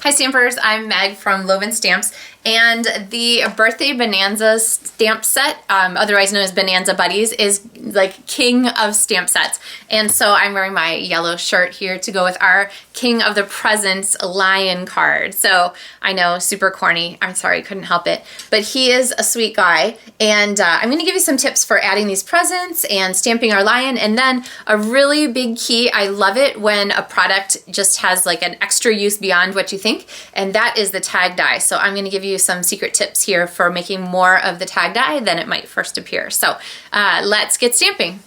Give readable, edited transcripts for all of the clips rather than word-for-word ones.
Hi Stampers, I'm Meg from LovenStamps, and the Birthday Bonanza stamp set, otherwise known as Bonanza Buddies, is like king of stamp sets. And so I'm wearing my yellow shirt here to go with our King of the Presents lion card. So I know, super corny, I'm sorry, couldn't help it, but he is a sweet guy. And I'm gonna give you some tips for adding these presents and stamping our lion. And then a really big key, I love it when a product just has like an extra use beyond what you think, and that is the tag die. So I'm gonna give you some secret tips here for making more of the tag die than it might first appear. So let's get stamping.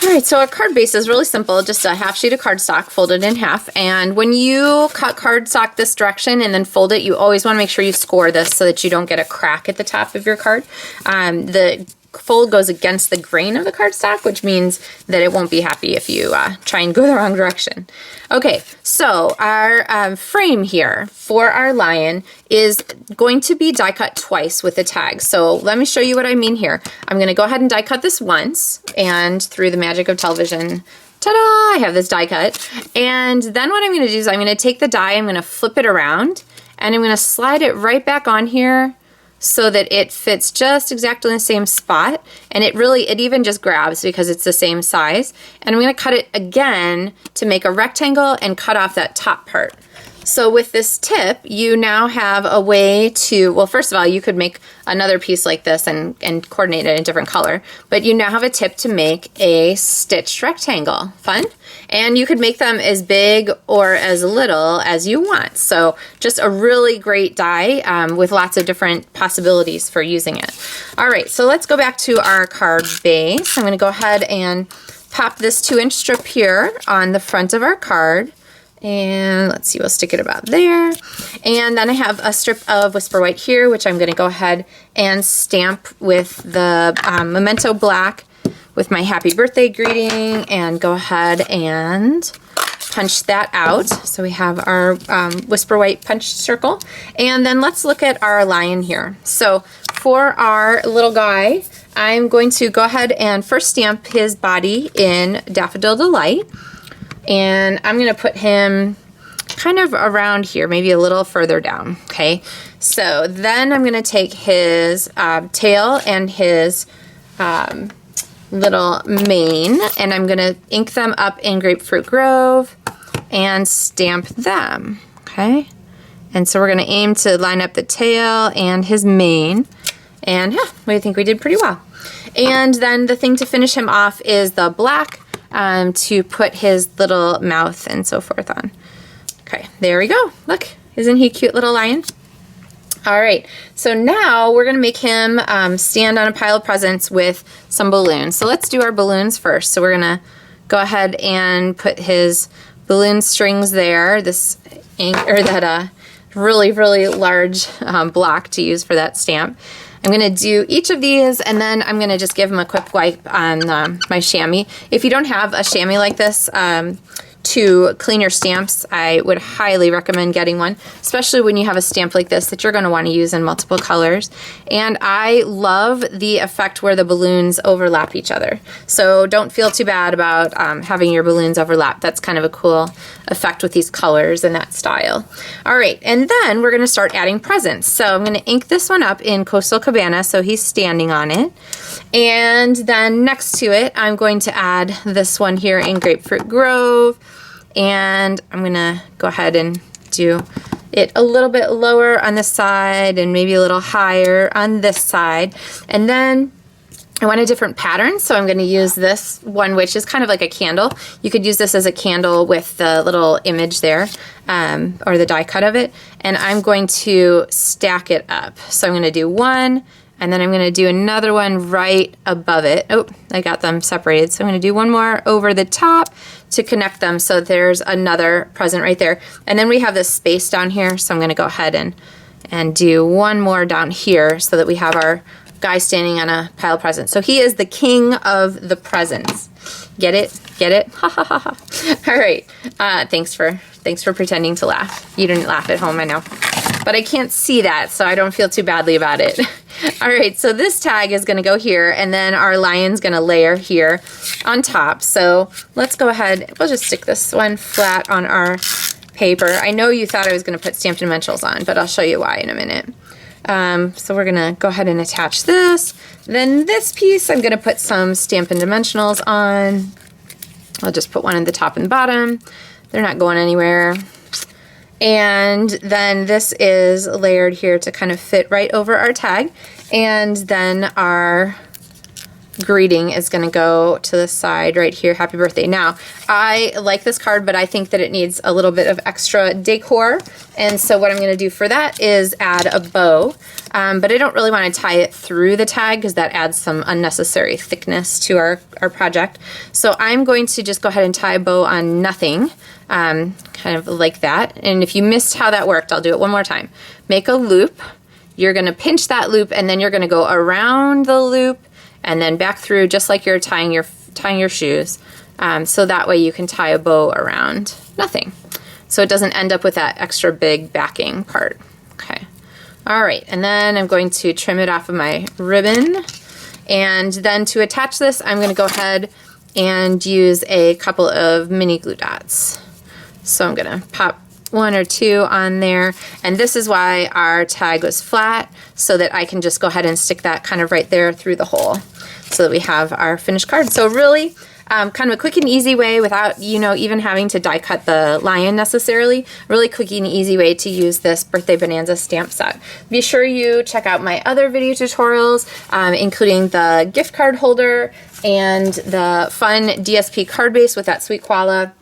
All right, so our card base is really simple, just a half sheet of cardstock folded in half. And when you cut cardstock this direction and then fold it, you always wanna make sure you score this so that you don't get a crack at the top of your card. The fold goes against the grain of the cardstock, which means that it won't be happy if you try and go the wrong direction. Okay, so our frame here for our lion is going to be die cut twice with the tag. So let me show you what I mean here. I'm gonna go ahead and die cut this once, and through the magic of television, ta-da, I have this die cut. And then what I'm gonna do is I'm gonna take the die, I'm gonna flip it around, and I'm gonna slide it right back on here so that it fits just exactly in the same spot, and it even just grabs because it's the same size. And I'm gonna cut it again to make a rectangle and cut off that top part. So with this tip, you now have a way to, well, first of all, you could make another piece like this and coordinate it in a different color, but you now have a tip to make a stitched rectangle. Fun? And you could make them as big or as little as you want. So just a really great die with lots of different possibilities for using it. All right, so let's go back to our card base. I'm gonna go ahead and pop this 2-inch strip here on the front of our card. And let's see, we'll stick it about there. And then I have a strip of Whisper White here, which I'm gonna go ahead and stamp with the Memento Black with my happy birthday greeting, and go ahead and punch that out. So we have our Whisper White punch circle. And then let's look at our lion here. So for our little guy, I'm going to go ahead and first stamp his body in Daffodil Delight. And I'm gonna put him kind of around here, maybe a little further down, okay? So then I'm gonna take his tail and his little mane, and I'm gonna ink them up in Grapefruit Grove and stamp them, okay? And so we're gonna aim to line up the tail and his mane, and yeah, I think we did pretty well. And then the thing to finish him off is the black to put his little mouth and so forth on. Okay, there we go. Look, isn't he a cute little lion? All right, so now we're gonna make him stand on a pile of presents with some balloons. So let's do our balloons first. So we're gonna go ahead and put his balloon strings there, this ink, or that really, really large block to use for that stamp. I'm gonna do each of these, and then I'm gonna just give him a quick wipe on my chamois. If you don't have a chamois like this to clean your stamps, I would highly recommend getting one, especially when you have a stamp like this that you're gonna wanna use in multiple colors. And I love the effect where the balloons overlap each other. So don't feel too bad about having your balloons overlap. That's kind of a cool effect with these colors and that style. All right, and then we're gonna start adding presents. So I'm gonna ink this one up in Coastal Cabana so he's standing on it. And then next to it, I'm going to add this one here in Grapefruit Grove. And I'm gonna go ahead and do it a little bit lower on this side and maybe a little higher on this side. And then I want a different pattern, so I'm gonna use this one, which is kind of like a candle. You could use this as a candle with the little image there, or the die cut of it. And I'm going to stack it up. So I'm gonna do one, and then I'm gonna do another one right above it. Oh, I got them separated. So I'm gonna do one more over the top to connect them, so there's another present right there. And then we have this space down here, so I'm gonna go ahead and do one more down here so that we have our guy standing on a pile of presents. So he is the king of the presents. Get it? Get it? Ha ha ha ha. All right, thanks for pretending to laugh. You didn't laugh at home, I know. But I can't see that, so I don't feel too badly about it. All right, so this tag is gonna go here, and then our lion's gonna layer here on top. So let's go ahead, we'll just stick this one flat on our paper. I know you thought I was going to put Stampin' Dimensionals on, but I'll show you why in a minute. So we're going to go ahead and attach this. Then this piece, I'm going to put some Stampin' Dimensionals on. I'll just put one at the top and bottom. They're not going anywhere. And then this is layered here to kind of fit right over our tag. And then our greeting is going to go to the side right here, happy birthday. Now, I like this card, but I think that it needs a little bit of extra decor. And so what I'm going to do for that is add a bow. But I don't really want to tie it through the tag because that adds some unnecessary thickness to our project. So I'm going to just go ahead and tie a bow on nothing, kind of like that. And if you missed how that worked, I'll do it one more time. Make a loop. You're going to pinch that loop, and then you're going to go around the loop and then back through just like you're tying your shoes. So that way you can tie a bow around nothing. So it doesn't end up with that extra big backing part. Okay. All right, and then I'm going to trim it off of my ribbon. And then to attach this, I'm going to go ahead and use a couple of mini glue dots. So I'm going to pop 1 or 2 on there. And this is why our tag was flat, so that I can just go ahead and stick that kind of right there through the hole so that we have our finished card. So really, kind of a quick and easy way without, you know, even having to die cut the lion necessarily. Really quick and easy way to use this Birthday Bonanza stamp set. Be sure you check out my other video tutorials, including the gift card holder and the fun DSP card base with that sweet koala,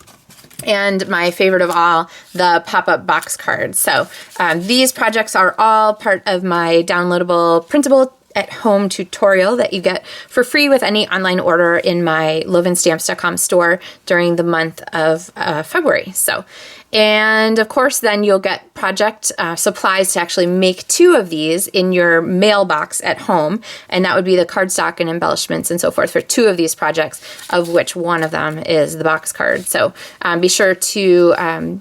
and my favorite of all, the pop-up box cards. So these projects are all part of my downloadable printable at home tutorial that you get for free with any online order in my LovenStamps.com store during the month of February. So, and of course then you'll get project supplies to actually make 2 of these in your mailbox at home, and that would be the cardstock and embellishments and so forth for 2 of these projects, of which one of them is the box card. So be sure to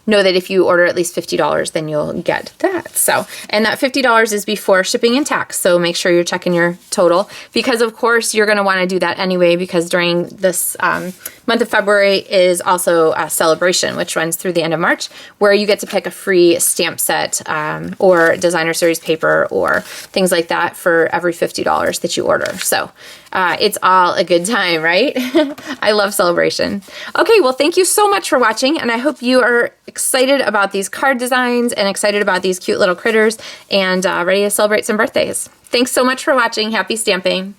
know that if you order at least $50, then you'll get that. So, and that $50 is before shipping and tax. So make sure you're checking your total, because of course you're going to want to do that anyway, because during this month of February is also a celebration, which runs through the end of March, where you get to pick a free stamp set or designer series paper or things like that for every $50 that you order. So it's all a good time, right? I love celebration. Okay, well, thank you so much for watching, and I hope you are excited about these card designs and excited about these cute little critters and ready to celebrate some birthdays. Thanks so much for watching. Happy stamping.